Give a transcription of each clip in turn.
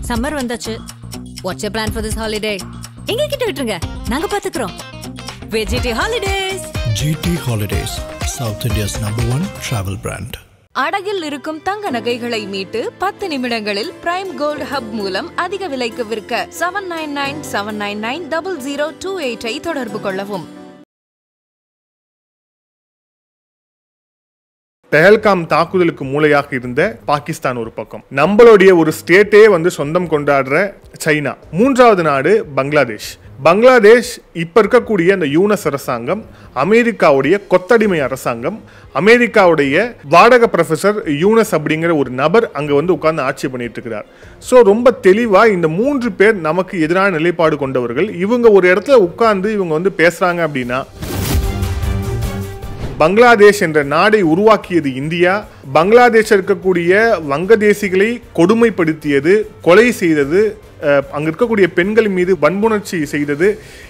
Summer வந்தாச்சு. What's your plan for this holiday? எங்க கிட்ட விட்டுருங்க, நாங்க பாத்துக்கிறோம். GT Holidays. GT Holidays, South India's #1 travel brand. அடகில் இருக்கும் தங்க நகைகளை மீட்டு 10 நிமிடங்களில் பிரைம் கோல்ட் ஹப் மூலம் அதிக விலைக்கு விற்க 7997990028 ஐ தொடர்பு கொள்ளவும். பெஹல்காம் தாக்குதலுக்கு மூளையாக இருந்த பாகிஸ்தான் ஒரு பக்கம், நம்மளுடைய ஒரு ஸ்டேட்டே வந்து சொந்தம் கொண்டாடுற சைனா, மூன்றாவது நாடு பங்களாதேஷ். பங்களாதேஷ் இப்ப இருக்கக்கூடிய அந்த யூனஸ் அரசாங்கம், அமெரிக்காவுடைய கொத்தடிமை அரசாங்கம், அமெரிக்காவுடைய வாடகை ப்ரொஃபசர் யூனஸ் அப்படிங்கிற ஒரு நபர் அங்க வந்து உட்கார்ந்து ஆட்சி பண்ணிட்டு இருக்கிறார். ஸோ ரொம்ப தெளிவா இந்த 3 பேர் நமக்கு எதிரான நிலைப்பாடு கொண்டவர்கள். இவங்க ஒரு இடத்துல உட்கார்ந்து இவங்க வந்து பேசுறாங்க அப்படின்னா, பங்களாதேஷ் என்ற நாடை உருவாக்கியது இந்தியா, பங்களாதேஷ் இருக்கக்கூடிய வங்கதேசிகளை கொடுமைப்படுத்தியது, கொலை செய்தது, அங்க இருக்கக்கூடிய பெண்கள் மீது வன்புணர்ச்சி செய்தது,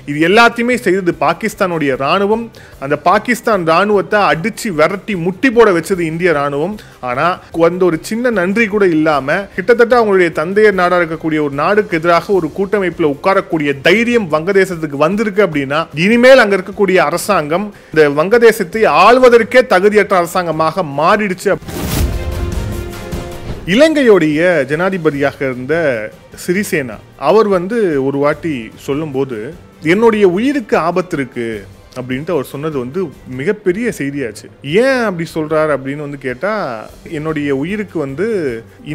இது எல்லாத்தையுமே செய்தது பாகிஸ்தானுடைய ராணுவம். அந்த பாகிஸ்தான் ராணுவத்தை அடிச்சு விரட்டி முட்டி போட வச்சது இந்திய ராணுவம். ஆனா வந்து ஒரு சின்ன நன்றி கூட இல்லாம கிட்டத்தட்ட அவங்களுடைய தந்தையர் நாடா இருக்கக்கூடிய ஒரு நாடுக்கு எதிராக ஒரு கூட்டமைப்புல உட்காரக்கூடிய தைரியம் வங்கதேசத்துக்கு வந்திருக்கு அப்படின்னா, இனிமேல் அங்க இருக்கக்கூடிய அரசாங்கம் இந்த வங்கதேசத்தை ஆள்வதற்கே தகுதியற்ற அரசாங்கமாக மாறிடுச்சு. இலங்கையோடைய ஜனாதிபதியாக இருந்த சிறிசேனா அவர் வந்து ஒரு வாட்டி சொல்லும்போது, என்னுடைய உயிருக்கு ஆபத்து இருக்கு அப்படின்ட்டு அவர் சொன்னது வந்து மிகப்பெரிய செய்தியாச்சு. ஏன் அப்படி சொல்றாரு அப்படின்னு வந்து கேட்டா, என்னுடைய உயிருக்கு வந்து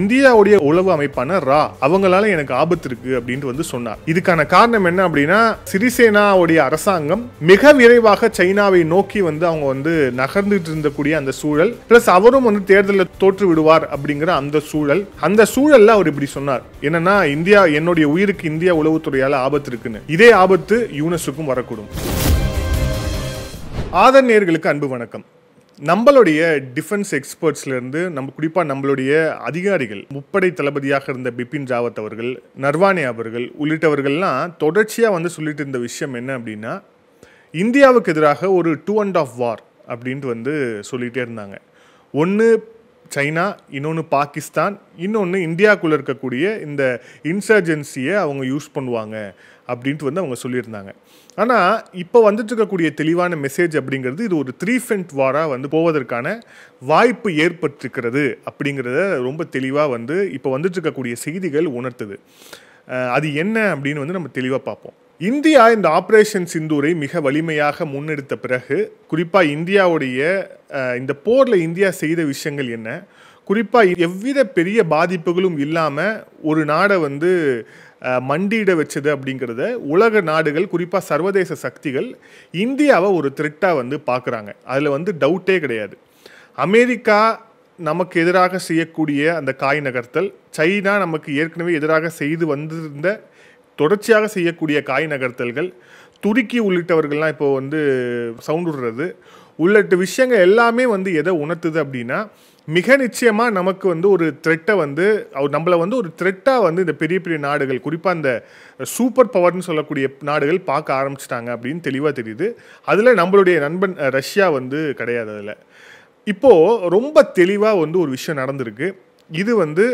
இந்தியாவுடைய உளவு அமைப்பான ரா அவங்களால எனக்கு ஆபத்து இருக்கு அப்படின்ட்டு வந்து சொன்னார். இதுக்கான காரணம் என்ன அப்படின்னா, சிறிசேனாவுடைய அரசாங்கம் மிக விரைவாக சைனாவை நோக்கி வந்து அவங்க வந்து நகர்ந்துட்டு இருந்தக்கூடிய அந்த சூழல், பிளஸ் அவரும் வந்து தேர்தலில் தோற்று விடுவார் அப்படிங்கிற அந்த சூழல்ல அவர் இப்படி சொன்னார். என்னன்னா, இந்தியா என்னுடைய உயிருக்கு இந்தியா உளவுத்துறையால ஆபத்து இருக்குன்னு. இதே ஆபத்து யூனஸுக்கும் வரக்கூடும். ஆதர் நேயர்களுக்கு அன்பு வணக்கம். நம்மளுடைய டிஃபென்ஸ் எக்ஸ்பர்ட்ஸ்லேருந்து குறிப்பாக நம்மளுடைய அதிகாரிகள், முப்படை தளபதியாக இருந்த பிபின் ராவத் அவர்கள், நர்வானே அவர்கள் உள்ளிட்டவர்கள்லாம் தொடர்ச்சியாக வந்து சொல்லிட்டு இருந்த விஷயம் என்ன அப்படின்னா, இந்தியாவுக்கு எதிராக ஒரு 2.5 வார் அப்படின்ட்டு வந்து சொல்லிகிட்டே இருந்தாங்க. ஒன்று சைனா, இன்னொன்று பாகிஸ்தான், இன்னொன்று இந்தியாவுக்குள்ளே இருக்கக்கூடிய இந்த இன்சர்ஜென்சியை அவங்க யூஸ் பண்ணுவாங்க அப்படின்ட்டு வந்து அவங்க சொல்லியிருந்தாங்க. ஆனால் இப்போ வந்துட்டு இருக்கக்கூடிய தெளிவான மெசேஜ் அப்படிங்கிறது, இது ஒரு 3 ஃப்ரண்ட் வாராக வந்து போவதற்கான வாய்ப்பு ஏற்பட்டிருக்கிறது அப்படிங்கிறத ரொம்ப தெளிவாக வந்து இப்போ வந்துட்டு இருக்கக்கூடிய செய்திகள் உணர்த்துது. அது என்ன அப்படின்னு வந்து நம்ம தெளிவாக பார்ப்போம். இந்தியா இந்த ஆப்ரேஷன் சிந்தூரை மிக வலிமையாக முன்னெடுத்த பிறகு, குறிப்பாக இந்தியாவுடைய இந்த போரில் இந்தியா செய்த விஷயங்கள் என்ன, குறிப்பாக எவ்வித பெரிய பாதிப்புகளும் இல்லாமல் ஒரு நாடை வந்து மண்டியிட வச்சது அப்படிங்கிறத உலக நாடுகள், குறிப்பாக சர்வதேச சக்திகள் இந்தியாவை ஒரு த்ரெட்டாக வந்து பார்க்குறாங்க. அதில் வந்து டவுட்டே கிடையாது. அமெரிக்கா நமக்கு எதிராக செய்யக்கூடிய அந்த காய் நகர்த்தல், சைனா நமக்கு ஏற்கனவே எதிராக செய்து வந்திருந்த தொடர்ச்சியாக செய்யக்கூடிய காய் நகர்த்தல்கள், துருக்கி உள்ளிட்டவர்கள்லாம் இப்போ வந்து சவுண்ட் விடுறது உள்ளிட்ட விஷயங்கள் எல்லாமே வந்து எதை உணர்த்துது அப்படின்னா, மிக நிச்சயமாக நமக்கு வந்து ஒரு த்ரெட்டை வந்து நம்மளை வந்து ஒரு த்ரெட்டாக வந்து இந்த பெரிய பெரிய நாடுகள், குறிப்பாக இந்த சூப்பர் பவர்னு சொல்லக்கூடிய நாடுகள் பார்க்க ஆரம்பிச்சிட்டாங்க அப்படின்னு தெளிவாக தெரியுது. அதில் நம்மளுடைய நண்பன் ரஷ்யா வந்து கிடையாது. அதில் இப்போது ரொம்ப தெளிவாக வந்து ஒரு விஷயம் நடந்திருக்கு. இது வந்து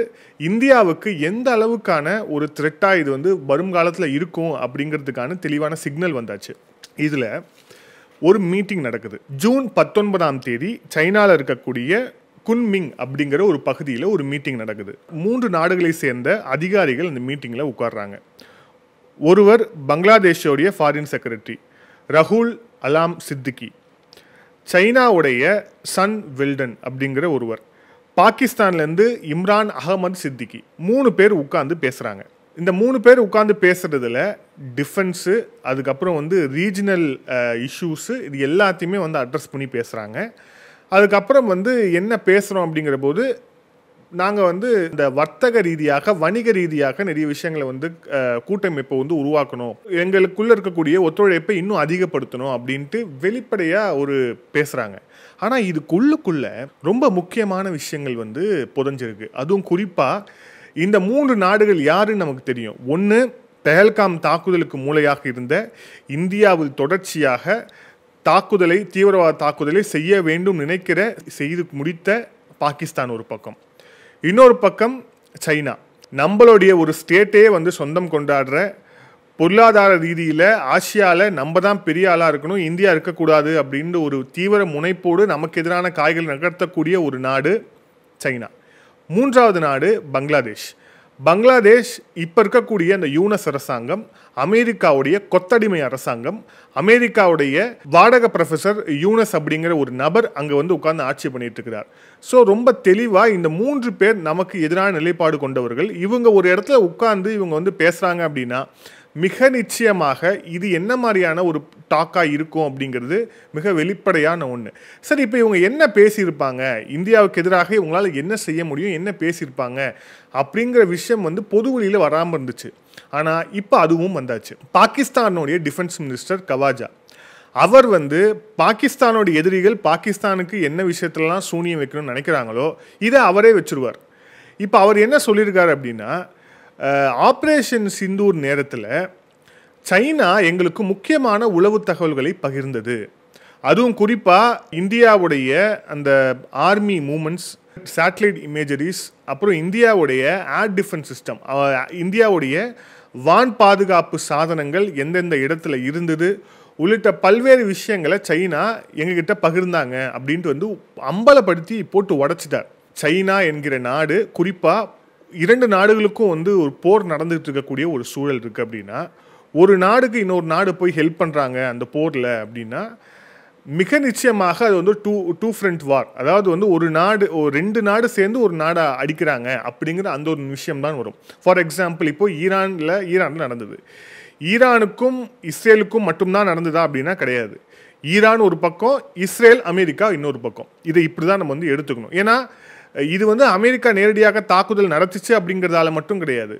இந்தியாவுக்கு எந்த அளவுக்கான ஒரு த்ரெட்டாக இது வந்து வரும் காலத்தில் இருக்கும் அப்படிங்கிறதுக்கான தெளிவான சிக்னல் வந்தாச்சு. இதில் ஒரு மீட்டிங் நடக்குது. ஜூன் 19ஆம் தேதி சைனாவில் இருக்கக்கூடிய குன்மிங் அப்படிங்கிற ஒரு பகுதியில் ஒரு மீட்டிங் நடக்குது. 3 நாடுகளை சேர்ந்த அதிகாரிகள் அந்த மீட்டிங்கில் உட்கார்றாங்க. ஒருவர் பங்களாதேஷோடைய ஃபாரின் செக்ரட்டரி ரகுல் அலாம் சித்திகி, சைனாவுடைய சன் வெல்டன் அப்படிங்கிற ஒருவர், பாகிஸ்தான்லேருந்து இம்ரான் அகமது சித்திகி, 3 பேர் உட்கார்ந்து பேசுகிறாங்க. இந்த 3 பேர் உட்கார்ந்து பேசுகிறதுல டிஃபென்ஸு, அதுக்கப்புறம் வந்து ரீஜனல் இஷ்யூஸு, இது எல்லாத்தையுமே வந்து அட்ரஸ் பண்ணி பேசுகிறாங்க. அதுக்கப்புறம் வந்து என்ன பேசுகிறோம் அப்படிங்கிற போது, நாங்கள் வந்து இந்த வர்த்தக ரீதியாக, வணிக ரீதியாக நிறைய விஷயங்களை வந்து கூட்டமைப்பை வந்து உருவாக்கணும், எங்களுக்குள்ளே இருக்கக்கூடிய ஒத்துழைப்பை இன்னும் அதிகப்படுத்தணும் அப்படின்ட்டு வெளிப்படையாக ஒரு பேசுகிறாங்க. ஆனால் இதுக்குள்ளுக்குள்ள ரொம்ப முக்கியமான விஷயங்கள் வந்து புதஞ்சிருக்கு. அதுவும் குறிப்பாக இந்த 3 நாடுகள் யாருன்னு நமக்கு தெரியும். ஒன்று, பெஹல்காம் தாக்குதலுக்கு மூளையாக இருந்த இந்தியாவில் தொடர்ச்சியாக தீவிரவாத தாக்குதலை செய்ய வேண்டும் செய்து முடித்த பாகிஸ்தான் ஒரு பக்கம், இன்னொரு பக்கம் சைனா. நம்மளுடைய ஒரு ஸ்டேட்டே வந்து சொந்தம் கொண்டாடுற, பொருளாதார ரீதியில் ஆசியாவில் நம்ம தான் பெரிய ஆளாக இருக்கணும், இந்தியா இருக்கக்கூடாது அப்படின்ற ஒரு தீவிர முனைப்போடு நமக்கு எதிரான காய்கள் நகர்த்தக்கூடிய ஒரு நாடு சைனா. மூன்றாவது நாடு பங்களாதேஷ். பங்களாதேஷ் இப்போ இருக்கக்கூடிய அந்த யூனஸ் அரசாங்கம் அமெரிக்காவுடைய கொத்தடிமை அரசாங்கம். அமெரிக்காவுடைய வாடகை ப்ரொஃபஸர் யூனஸ் அப்படிங்கிற ஒரு நபர் அங்கே வந்து உட்கார்ந்து ஆட்சி பண்ணிட்டு இருக்கிறார். ஸோ ரொம்ப தெளிவாக இந்த 3 பேர் நமக்கு எதிரான நிலைப்பாடு கொண்டவர்கள். இவங்க ஒரு இடத்துல உட்கார்ந்து இவங்க வந்து பேசுகிறாங்க அப்படின்னா மிக நிச்சயமாக இது என்ன மாதிரியான ஒரு டாக்காக இருக்கும் அப்படிங்கிறது மிக வெளிப்படையான ஒன்று. சரி, இப்போ இவங்க என்ன பேசியிருப்பாங்க, இந்தியாவுக்கு எதிராக இவங்களால் என்ன செய்ய முடியும், என்ன பேசியிருப்பாங்க அப்படிங்கிற விஷயம் வந்து பொது வழியில் வராமல் இருந்துச்சு. ஆனால் இப்போ அதுவும் வந்தாச்சு. பாகிஸ்தானுடைய டிஃபென்ஸ் மினிஸ்டர் கவாஜா அவர் வந்து பாகிஸ்தானோட எதிரிகள் பாகிஸ்தானுக்கு என்ன விஷயத்துலலாம் சூனியம் வைக்கணும்னு நினைக்கிறாங்களோ இதை அவரே வச்சுருவார். இப்போ அவர் என்ன சொல்லியிருக்காரு அப்படின்னா, ஆப்ரேஷன் சிந்தூர் நேரத்தில் சைனா எங்களுக்கு முக்கியமான உளவு தகவல்களை பகிர்ந்தது. அதுவும் குறிப்பாக இந்தியாவுடைய அந்த ஆர்மி மூமெண்ட்ஸ், சேட்டலைட் இமேஜரிஸ், அப்புறம் இந்தியாவுடைய ஏர் டிஃபென்ஸ் சிஸ்டம், இந்தியாவுடைய வான் பாதுகாப்பு சாதனங்கள் எந்தெந்த இடத்துல இருந்தது உள்ளிட்ட பல்வேறு விஷயங்களை சைனா எங்ககிட்ட பகிர்ந்தாங்க அப்படின்ட்டு வந்து அம்பலப்படுத்தி போட்டு உடைச்சிட்டார். சைனா என்கிற நாடு குறிப்பாக 2 நாடுகளுக்கும் வந்து ஒரு போர் நடந்துகிட்டு இருக்கக்கூடிய ஒரு சூழல் இருக்குது அப்படின்னா, ஒரு நாடுக்கு இன்னொரு நாடு போய் ஹெல்ப் பண்ணுறாங்க அந்த போரில் அப்படின்னா மிக நிச்சயமாக அது வந்து டூ ஃப்ரண்ட் வார். அதாவது வந்து ஒரு நாடு 2 நாடு சேர்ந்து ஒரு நாடை அடிக்கிறாங்க அப்படிங்கிற அந்த ஒரு விஷயம் தான் வரும். ஃபார் எக்ஸாம்பிள் இப்போ ஈரானில் நடந்தது. ஈரானுக்கும் இஸ்ரேலுக்கும் மட்டும்தான் நடந்ததா அப்படின்னா கிடையாது. ஈரான் ஒரு பக்கம், இஸ்ரேல் அமெரிக்கா இன்னொரு பக்கம். இதை இப்படி தான் நம்ம வந்து எடுத்துக்கணும். ஏன்னா இது வந்து அமெரிக்கா நேரடியாக தாக்குதல் நடத்துச்சு அப்படிங்கிறதால மட்டும் கிடையாது.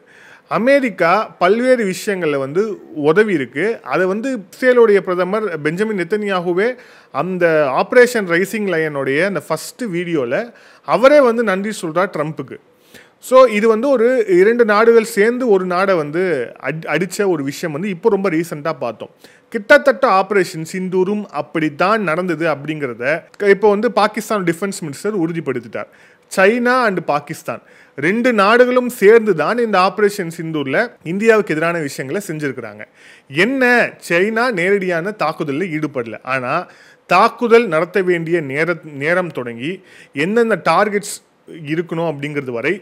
அமெரிக்கா பல்வேறு விஷயங்களில் வந்து உதவி இருக்குது. அதை வந்து இஸ்ரேலுடைய பிரதமர் பெஞ்சமின் நெத்தன்யாகுவே அந்த ஆப்ரேஷன் ரைசிங் லயனுடைய அந்த ஃபஸ்ட்டு வீடியோவில் அவரே வந்து நன்றி சொல்கிறார் ட்ரம்ப்புக்கு. ஸோ இது வந்து ஒரு 2 நாடுகள் சேர்ந்து ஒரு நாடை வந்து அடித்த ஒரு விஷயம் வந்து இப்போ ரொம்ப ரீசெண்டாக பார்த்தோம். கிட்டத்தட்ட ஆப்ரேஷன் சிந்தூரும் அப்படித்தான் நடந்தது அப்படிங்கிறத இப்போ வந்து பாகிஸ்தான் டிஃபென்ஸ் மினிஸ்டர் உறுதிப்படுத்திட்டார். சைனா அண்ட் பாகிஸ்தான் 2 நாடுகளும் சேர்ந்து தான் இந்த ஆப்ரேஷன் சிந்தூரில் இந்தியாவுக்கு எதிரான விஷயங்களை செஞ்சுருக்கிறாங்க. என்ன, சைனா நேரடியான தாக்குதலில் ஈடுபடல. ஆனால் தாக்குதல் நடத்த வேண்டிய நேரம் தொடங்கி எந்தெந்த டார்கெட்ஸ் இருக்கணும் அப்படிங்கிறது வரை,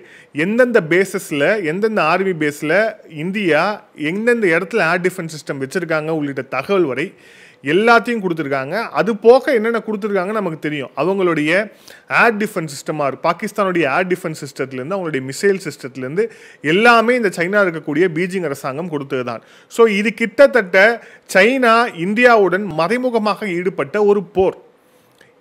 எந்தெந்த பேஸஸில், எந்தெந்த ஆர்மி பேஸில் இந்தியா எந்தெந்த இடத்துல ஏர் டிஃபென்ஸ் சிஸ்டம் வச்சுருக்காங்க உள்ளிட்ட தகவல் வரை எல்லாத்தையும் கொடுத்துருக்காங்க. அது போக என்னென்ன கொடுத்துருக்காங்கன்னு நமக்கு தெரியும். அவங்களுடைய ஏர் டிஃபென்ஸ் சிஸ்டமாக இருக்கும், பாகிஸ்தானுடைய ஏர் டிஃபென்ஸ் சிஸ்டத்துலேருந்து, அவங்களுடைய மிசைல் சிஸ்டத்துலேருந்து எல்லாமே இந்த சைனா இருக்கக்கூடிய பீஜிங் அரசாங்கம் கொடுத்தது தான். ஸோ இது கிட்டத்தட்ட சைனா இந்தியாவுடன் மறைமுகமாக ஈடுபட்ட ஒரு போர்.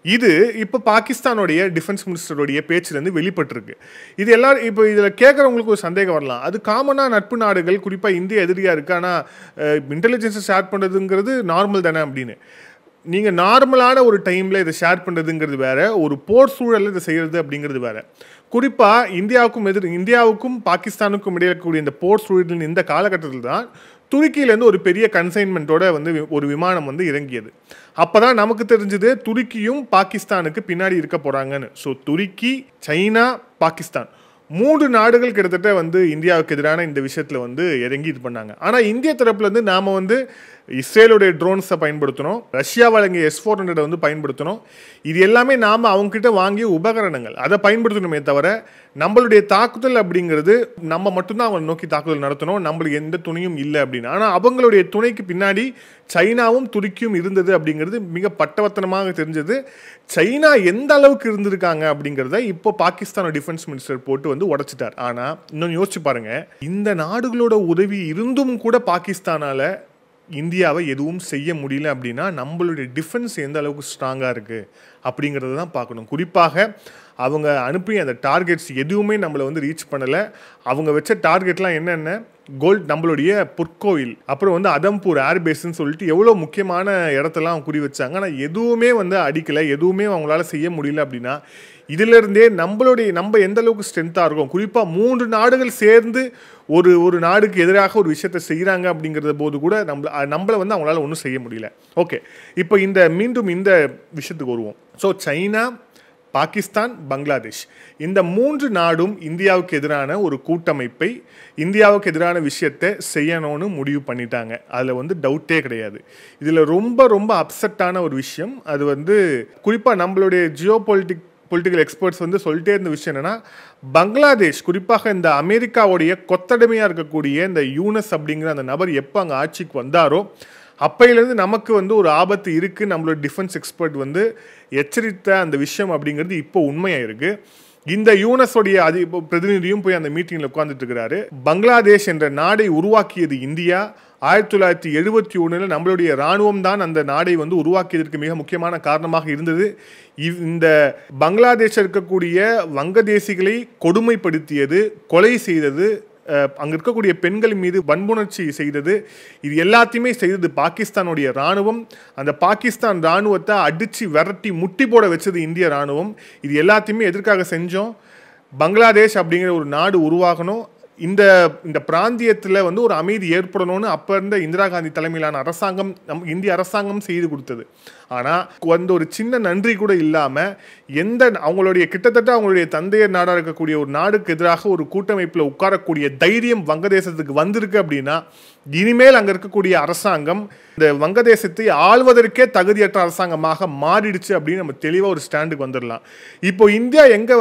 இது இப்போ பாகிஸ்தானுடைய டிஃபென்ஸ் மினிஸ்டருடைய பேச்சிலேருந்து வெளிப்பட்டிருக்கு. இது எல்லாரும் இப்போ இதில் கேட்குறவங்களுக்கு ஒரு சந்தேகம் வரலாம், அது காமனாக நட்பு நாடுகள் குறிப்பாக இந்தியா எதிரியாக இருக்குது, ஆனால் இன்டெலிஜென்ஸை ஷேர் பண்ணுறதுங்கிறது நார்மல் தானே அப்படின்னு. நீங்கள் நார்மலான ஒரு டைமில் இதை ஷேர் பண்ணுறதுங்கிறது வேறு, ஒரு போர் சூழலில் இதை செய்கிறது அப்படிங்கிறது வேறு. குறிப்பாக இந்தியாவுக்கும் பாகிஸ்தானுக்கும் இடையே இருக்கக்கூடிய இந்த போர் சூழலின் இந்த காலகட்டத்தில் தான் துருக்கியிலேருந்து ஒரு பெரிய கன்சைன்மெண்ட்டோட வந்து ஒரு விமானம் வந்து இறங்கியது. அப்போ தான் நமக்கு தெரிஞ்சது துருக்கியும் பாகிஸ்தானுக்கு பின்னாடி இருக்க போகிறாங்கன்னு. ஸோ துருக்கி, சைனா, பாகிஸ்தான் 3 நாடுகள் கிட்டத்தட்ட வந்து இந்தியாவுக்கு எதிரான இந்த விஷயத்தில் வந்து இறங்கி இது பண்ணாங்க. ஆனால் இந்திய தரப்புலேருந்து நாம் வந்து இஸ்ரேலுடைய ட்ரோன்ஸை பயன்படுத்தணும், ரஷ்யா வழங்கிய S-400 வந்து பயன்படுத்தணும். இது எல்லாமே நாம் அவங்ககிட்ட வாங்கிய உபகரணங்கள், அதை பயன்படுத்தணுமே தவிர நம்மளுடைய தாக்குதல் அப்படிங்கிறது நம்ம மட்டும்தான் அவங்களை நோக்கி தாக்குதல் நடத்தணும், நம்மளுக்கு எந்த துணையும் இல்லை அப்படின்னு. ஆனால் அவங்களுடைய துணைக்கு பின்னாடி சைனாவும் துருக்கியும் இருந்தது அப்படிங்கிறது மிக பட்டவத்தனமாக தெரிஞ்சது. சைனா எந்த அளவுக்கு இருந்திருக்காங்க அப்படிங்கிறத இப்போ பாகிஸ்தானோட டிஃபென்ஸ் மினிஸ்டர் போட்டு வந்து உடைச்சிட்டார். ஆனால் இன்னும் யோசிச்சு பாருங்க, இந்த நாடுகளோட உதவி இருந்தும் கூட பாகிஸ்தானால இந்தியாவை எதுவும் செய்ய முடியல அப்படின்னா நம்மளுடைய டிஃபென்ஸ் எந்த அளவுக்கு ஸ்ட்ராங்காக இருக்குது அப்படிங்கிறத தான் பார்க்கணும். குறிப்பாக அவங்க அனுப்பிய அந்த டார்கெட்ஸ் எதுவுமே நம்மளை வந்து ரீச் பண்ணலை. அவங்க வச்ச டார்கெட்லாம் என்னென்ன, நம்மளுடைய பொற்கோயில், அப்புறம் வந்து அதம்பூர் ஏர்பேஸ்ன்னு சொல்லிட்டு எவ்வளோ முக்கியமான இடத்தெல்லாம் குறி வச்சாங்க. ஆனால் எதுவுமே வந்து அடிக்கலை, எதுவுமே அவங்களால செய்ய முடியல. அப்படின்னா இதிலிருந்தே நம்ம எந்த அளவுக்கு ஸ்ட்ரென்த்தாக இருக்கும். குறிப்பாக 3 நாடுகள் சேர்ந்து ஒரு நாடுக்கு எதிராக ஒரு விஷயத்தை செய்கிறாங்க அப்படிங்கிறத போது கூட நம்மளை வந்து அவங்களால ஒன்றும் செய்ய முடியல. ஓகே, இப்போ மீண்டும் இந்த விஷயத்துக்கு வருவோம். ஸோ சைனா, பாகிஸ்தான், பங்களாதேஷ், இந்த 3 நாடும் இந்தியாவுக்கு எதிரான ஒரு கூட்டமைப்பை, இந்தியாவுக்கு எதிரான விஷயத்தை செய்யணும்னு முடிவு பண்ணிட்டாங்க. அதில் டவுட்டே கிடையாது. இதில் ரொம்ப ரொம்ப அப்செட்டான ஒரு விஷயம், அது குறிப்பாக நம்மளுடைய பொலிட்டிக்கல் எக்ஸ்பர்ட்ஸ் சொல்லிட்டே இருந்த விஷயம் என்னன்னா, பங்களாதேஷ் குறிப்பாக இந்த அமெரிக்காவுடைய கொத்தடிமையாக இருக்கக்கூடிய இந்த யூனஸ் அப்படிங்கிற அந்த நபர் எப்போ அங்கே ஆட்சிக்கு வந்தாரோ அப்பையிலேருந்து நமக்கு ஒரு ஆபத்து இருக்குது, நம்மளோட டிஃபென்ஸ் எக்ஸ்பர்ட் எச்சரித்த அந்த விஷயம் அப்படிங்கிறது இப்போ உண்மையாக இருக்குது. இந்த யூனஸோடைய பிரதிநிதியும் போய் அந்த மீட்டிங்கில் உட்கார்ந்துட்டு இருக்கிறாரு. பங்களாதேஷ் என்ற நாடை உருவாக்கியது இந்தியா. 1971 நம்மளுடைய இராணுவம் தான் அந்த நாடை உருவாக்கியதற்கு மிக முக்கியமான காரணமாக இருந்தது. இந்த பங்களாதேஷ் இருக்கக்கூடிய வங்கதேசிகளை கொடுமைப்படுத்தியது, கொலை செய்தது, அங்கே இருக்கக்கூடிய பெண்கள் மீது வன்புணர்ச்சி செய்தது, இது எல்லாத்தையுமே செய்தது பாகிஸ்தானுடைய இராணுவம். அந்த பாகிஸ்தான் இராணுவத்தை அடித்து விரட்டி முட்டி போட வச்சது இந்திய இராணுவம். இது எல்லாத்தையுமே எதற்காக செஞ்சோம்? பங்களாதேஷ் அப்படிங்கிற ஒரு நாடு உருவாகணும், இந்த பிராந்தியத்தில் ஒரு அமைதி ஏற்படணும்னு அப்போ இருந்த இந்திரா காந்தி தலைமையிலான அரசாங்கம், இந்திய அரசாங்கம் செய்து கொடுத்தது. ஆனால் ஒரு சின்ன நன்றி கூட இல்லாமல் கிட்டத்தட்ட அவங்களுடைய தந்தையர் நாடாக இருக்கக்கூடிய ஒரு நாடுக்கு எதிராக ஒரு கூட்டமைப்பில் உட்காரக்கூடிய தைரியம் வங்கதேசத்துக்கு வந்திருக்கு அப்படின்னா, இனிமேல் அங்கே இருக்கக்கூடிய அரசாங்கம் இந்த வங்கதேசத்தை ஆள்வதற்கே தகுதியற்ற அரசாங்கமாக மாறிடுச்சு அப்படின்னு நம்ம தெளிவாக ஒரு ஸ்டாண்டுக்கு வந்துடலாம். இப்போ இந்தியா எங்கே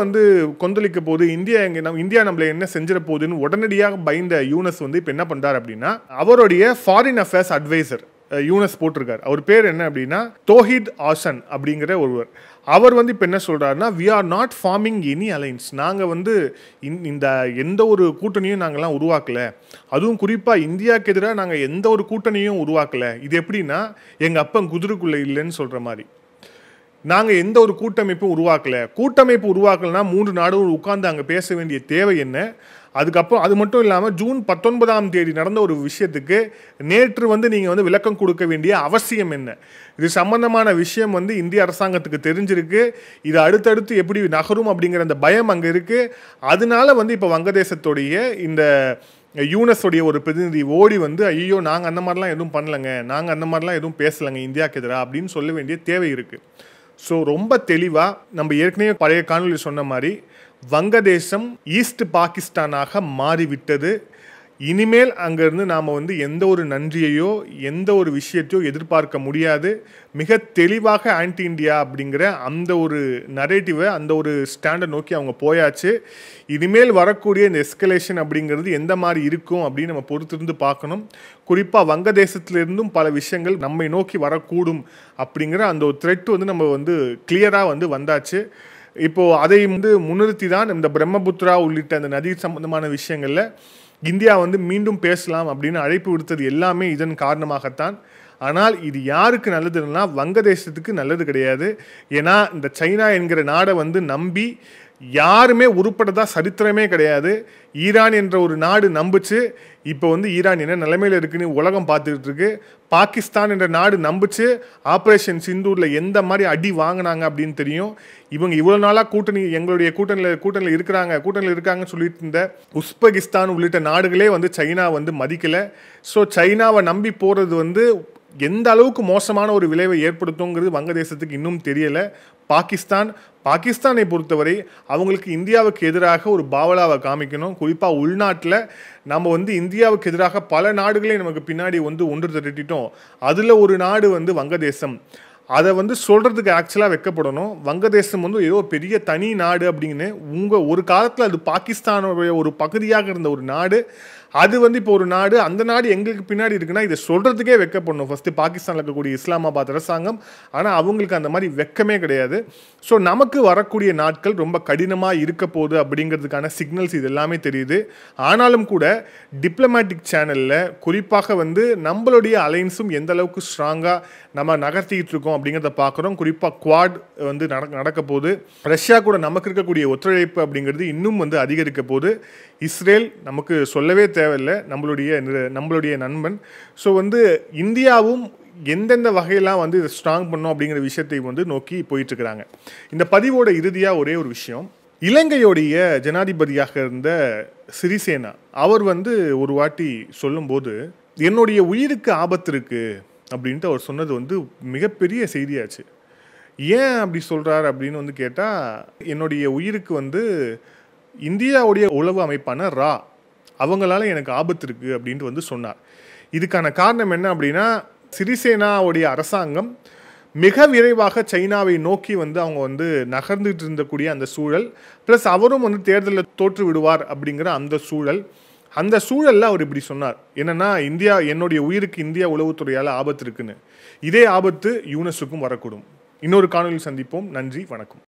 கொந்தளிக்க போகுது, இந்தியா நம்மளை என்ன செஞ்சிட போகுதுன்னு உடனடியாக பயந்த யூனஸ் இப்போ என்ன பண்ணுறாரு அப்படின்னா, அவருடைய ஃபாரின் அஃபேர்ஸ் அட்வைசர் யூனஸ் போட்டிருக்காரு. அவர் பேர் என்ன அப்படின்னா தோஹித் ஆசன் அப்படிங்கிற ஒருவர். அவர் இப்போ என்ன சொல்கிறாருன்னா, we are not forming any alliance, நாங்கள் இந்த எந்த ஒரு கூட்டணியும் நாங்கள்லாம் உருவாக்கலை, அதுவும் குறிப்பாக இந்தியாவுக்கு எதிராக நாங்கள் எந்த ஒரு கூட்டணியும் உருவாக்கலை. இது எப்படின்னா எங்கள் அப்பன் குதிரைக்குள்ளே இல்லைன்னு சொல்கிற மாதிரி. நாங்கள் எந்த ஒரு கூட்டமைப்பும் உருவாக்கலை. கூட்டமைப்பு உருவாக்கலைன்னா 3 நாடும் உட்கார்ந்து அங்கே பேச வேண்டிய தேவை என்ன? அதுக்கப்புறம் அது மட்டும் இல்லாமல் ஜூன் 19 நடந்த ஒரு விஷயத்துக்கு நேற்று நீங்கள் விளக்கம் கொடுக்க வேண்டிய அவசியம் என்ன? இது சம்பந்தமான விஷயம் இந்திய அரசாங்கத்துக்கு தெரிஞ்சிருக்கு. இது அடுத்தடுத்து எப்படி நகரும் அப்படிங்கிற அந்த பயம் அங்கே இருக்குது. அதனால இப்போ வங்கதேசத்துடைய இந்த யூனஸோடைய ஒரு பிரதிநிதி ஓடி ஐயோ நாங்கள் அந்த மாதிரிலாம் எதுவும் பண்ணலைங்க, நாங்கள் அந்த மாதிரிலாம் எதுவும் பேசலைங்க இந்தியாவுக்கு எதிராக அப்படின்னு சொல்ல வேண்டிய தேவை இருக்குது. ஸோ ரொம்ப தெளிவாக நம்ம ஏற்கனவே பழைய காணொலி சொன்ன மாதிரி வங்கதேசம் ஈஸ்ட் பாகிஸ்தானாக மாறிவிட்டது. இனிமேல் அங்கேருந்து நாம் எந்த ஒரு நன்றியையோ எந்த ஒரு விஷயத்தையோ எதிர்பார்க்க முடியாது. மிக தெளிவாக ஆன்டி இண்டியா அப்படிங்கிற அந்த ஒரு நரேட்டிவை, அந்த ஒரு ஸ்டாண்டை நோக்கி அவங்க போயாச்சு. இனிமேல் வரக்கூடிய இந்த எஸ்கலேஷன் அப்படிங்கிறது எந்த மாதிரி இருக்கும் அப்படின்னு நம்ம பொறுத்திருந்து பார்க்கணும். குறிப்பாக வங்கதேசத்திலிருந்தும் பல விஷயங்கள் நம்மை நோக்கி வரக்கூடும் அப்படிங்கிற அந்த ஒரு த்ரெட் நம்ம கிளியராக வந்தாச்சு. இப்போது அதை முன்னிறுத்தி தான் இந்த பிரம்மபுத்திரா உள்ளிட்ட அந்த நதி சம்பந்தமான விஷயங்களில் இந்தியா மீண்டும் பேசலாம் அப்படின்னு அழைப்பு விடுத்தது எல்லாமே இதன் காரணமாகத்தான். ஆனால் இது யாருக்கு நல்லதுன்னா வங்கதேசத்துக்கு நல்லது கிடையாது. ஏன்னா இந்த சைனா என்கிற நாடை நம்பி யாருமே உருப்பட்டதா சரித்திரமே கிடையாது. ஈரான் என்ற ஒரு நாடு நம்புச்சு. இப்போ ஈரான் என்ன நிலைமையில் இருக்குன்னு உலகம் பார்த்துக்கிட்டு இருக்கு. பாகிஸ்தான் என்ற நாடு நம்புச்சு. ஆப்ரேஷன் சிந்தூரில் எந்த மாதிரி அடி வாங்கினாங்க அப்படின்னு தெரியும். இவங்க இவ்வளோ நாளாக எங்களுடைய கூட்டணியில் இருக்காங்கன்னு சொல்லிட்டு இருந்த உஸ்பெகிஸ்தான் உள்ளிட்ட நாடுகளே சைனா மதிக்கலை. ஸோ சைனாவை நம்பி போகிறது எந்த அளவுக்கு மோசமான ஒரு விளைவை ஏற்படுத்துங்கிறது வங்கதேசத்துக்கு இன்னும் தெரியலை. பாகிஸ்தானை பொறுத்தவரை அவங்களுக்கு இந்தியாவுக்கு எதிராக ஒரு பாவலாவை காமிக்கணும். குறிப்பாக உள்நாட்டில் நம்ம இந்தியாவுக்கு எதிராக பல நாடுகளே நமக்கு பின்னாடி ஒன்று திரட்டிட்டோம். அதில் ஒரு நாடு வங்கதேசம். அதை சொல்கிறதுக்கு ஆக்சுவலாக வைக்கப்படணும். வங்கதேசம் ஏதோ பெரிய தனி நாடு அப்படின்னு ஒரு காலத்தில் அது பாகிஸ்தானுடைய ஒரு பகுதியாக இருந்த ஒரு நாடு. அது இப்போ ஒரு நாடு, அந்த நாடு எங்களுக்கு பின்னாடி இருக்குன்னா இதை சொல்கிறதுக்கே வெக்கப்படணும் ஃபஸ்ட்டு பாகிஸ்தானில் இருக்கக்கூடிய இஸ்லாமாபாத் அரசாங்கம். ஆனால் அவங்களுக்கு அந்த மாதிரி வெக்கமே கிடையாது. ஸோ நமக்கு வரக்கூடிய நாட்கள் ரொம்ப கடினமாக இருக்க போகுது அப்படிங்கிறதுக்கான சிக்னல்ஸ் இது எல்லாமே தெரியுது. ஆனாலும் கூட டிப்ளமேட்டிக் சேனலில் குறிப்பாக நம்மளுடைய அலைன்ஸும் எந்த அளவுக்கு ஸ்ட்ராங்காக நம்ம நகர்த்திக்கிட்டு இருக்கோம் அப்படிங்கிறத பார்க்குறோம். குறிப்பாக குவாட் நடக்க போகுது. ரஷ்யா கூட நமக்கு இருக்கக்கூடிய ஒத்துழைப்பு அப்படிங்கிறது இன்னும் அதிகரிக்க போகுது. இஸ்ரேல் நமக்கு சொல்லவே தேவையில்லை, நம்மளுடைய நண்பன். ஸோ இந்தியாவும் எந்தெந்த வகையெல்லாம் இதை ஸ்ட்ராங் பண்ணோம் அப்படிங்கிற விஷயத்தை நோக்கி போயிட்டுருக்கிறாங்க. இந்த பதிவோட இறுதியாக ஒரே ஒரு விஷயம், இலங்கையோடைய ஜனாதிபதியாக இருந்த சிறிசேனா அவர் ஒரு வாட்டி சொல்லும்போது என்னுடைய உயிருக்கு ஆபத்து இருக்குது அப்படின்ட்டு அவர் சொன்னது மிகப்பெரிய செய்தியாச்சு. ஏன் அப்படி சொல்கிறார் அப்படின்னு வந்து கேட்டால், என்னுடைய உயிருக்கு வந்து இந்தியாவுடைய உளவு அமைப்பான ரா அவங்களால எனக்கு ஆபத்து இருக்குது அப்படின்ட்டு வந்து சொன்னார். இதுக்கான காரணம் என்ன அப்படின்னா, சிறிசேனாவுடைய அரசாங்கம் மிக விரைவாக சைனாவை நோக்கி வந்து அவங்க வந்து நகர்ந்துட்டு இருந்தக்கூடிய அந்த சூழல், ப்ளஸ் அவரும் வந்து தேர்தலில் தோற்று விடுவார் அப்படிங்கிற அந்த சூழலில் அவர் இப்படி சொன்னார். என்னென்னா, என்னுடைய உயிருக்கு இந்தியா உளவுத்துறையால் ஆபத்து இருக்குன்னு. இதே ஆபத்து யூனஸுக்கும் வரக்கூடும். இன்னொரு காணொலியில் சந்திப்போம். நன்றி, வணக்கம்.